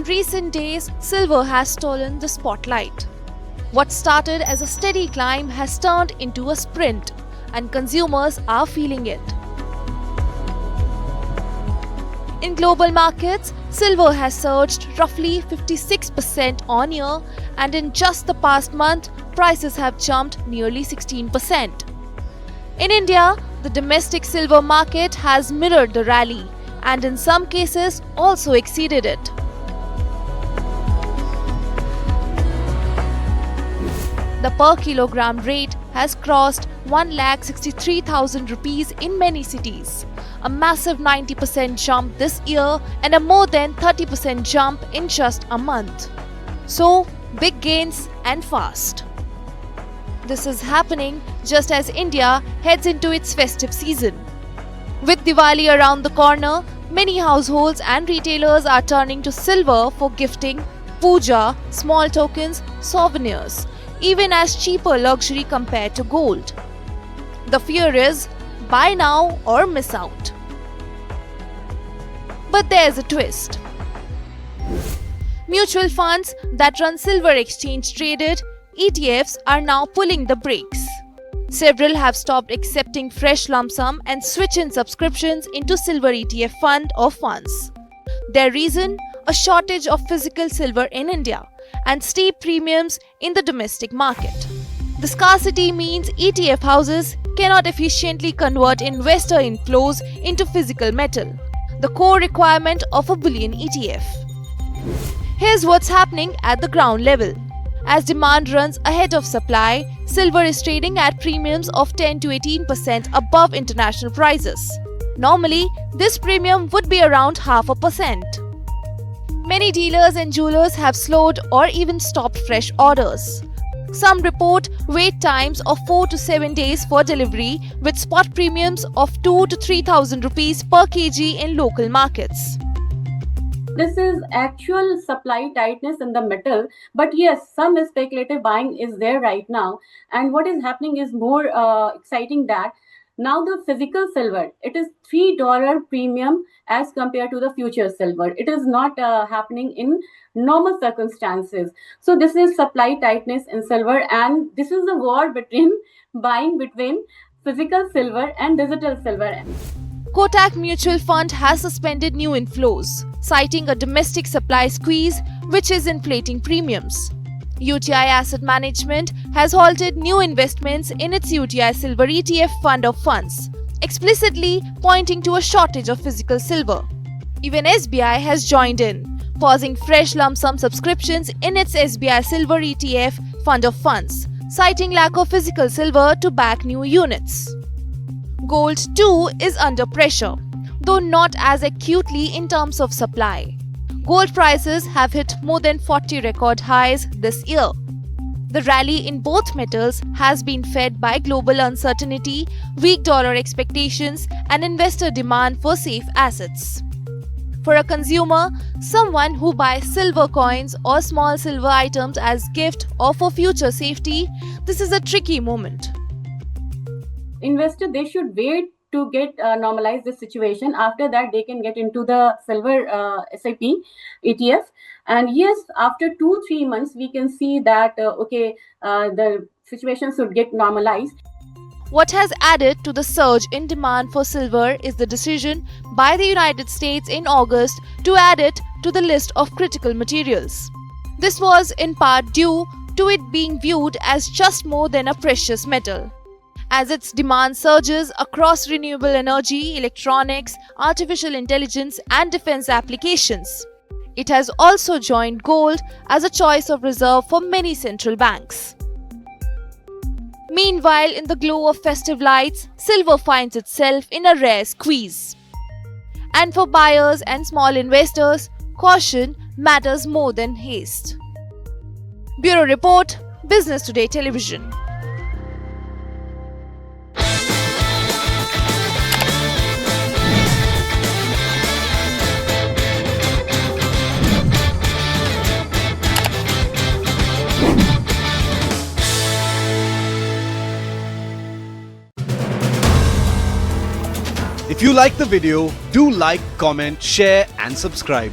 recent days, silver has stolen the spotlight. What started as a steady climb has turned into a sprint, and consumers are feeling it. In global markets, silver has surged roughly 56% on year, and in just the past month, prices have jumped nearly 16%. In India, the domestic silver market has mirrored the rally and in some cases also exceeded it. The per kilogram rate has crossed 1,63,000 rupees in many cities, a massive 90% jump this year and a more than 30% jump in just a month. So, big gains and fast. This is happening just as India heads into its festive season. With Diwali around the corner, many households and retailers are turning to silver for gifting, puja, small tokens, souvenirs, even as cheaper luxury compared to gold. The fear is buy now or miss out. But there's a twist. Mutual funds that run silver exchange traded ETFs are now pulling the brakes. Several have stopped accepting fresh lump sum and switch in subscriptions into silver ETF fund or funds. Their reason? A shortage of physical silver in India and steep premiums in the domestic market. The scarcity means ETF houses cannot efficiently convert investor inflows into physical metal, the core requirement of a bullion ETF. Here's what's happening at the ground level. As demand runs ahead of supply, silver is trading at premiums of 10 to 18% above international prices. Normally, this premium would be around 0.5%. Many dealers and jewelers have slowed or even stopped fresh orders. Some report wait times of 4 to 7 days for delivery, with spot premiums of 2 to 3,000 rupees per kg in local markets. This is actual supply tightness in the metal, but yes, some speculative buying is there right now. And what is happening is more exciting that now the physical silver, it is $3 premium as compared to the future silver. It is not happening in normal circumstances. So this is supply tightness in silver, and this is the war between buying between physical silver and digital silver. Kotak Mutual Fund has suspended new inflows, citing a domestic supply squeeze which is inflating premiums. UTI Asset Management has halted new investments in its UTI Silver ETF fund of funds, explicitly pointing to a shortage of physical silver. Even SBI has joined in, pausing fresh lump sum subscriptions in its SBI Silver ETF fund of funds, citing lack of physical silver to back new units. Gold too is under pressure, though not as acutely in terms of supply. Gold prices have hit more than 40 record highs this year. The rally in both metals has been fed by global uncertainty, weak dollar expectations, and investor demand for safe assets. For a consumer, someone who buys silver coins or small silver items as gift or for future safety, this is a tricky moment. Investor, they should wait to get normalize this situation. After that, they can get into the silver SIP ETF. And yes, after 2-3 months, we can see that the situation should get normalized. What has added to the surge in demand for silver is the decision by the United States in August to add it to the list of critical materials. This was in part due to it being viewed as just more than a precious metal. As its demand surges across renewable energy, electronics, artificial intelligence, and defense applications, it has also joined gold as a choice of reserve for many central banks. Meanwhile, in the glow of festive lights, silver finds itself in a rare squeeze. And for buyers and small investors, caution matters more than haste. Bureau Report, Business Today Television. If you like the video, do like, comment, share and subscribe.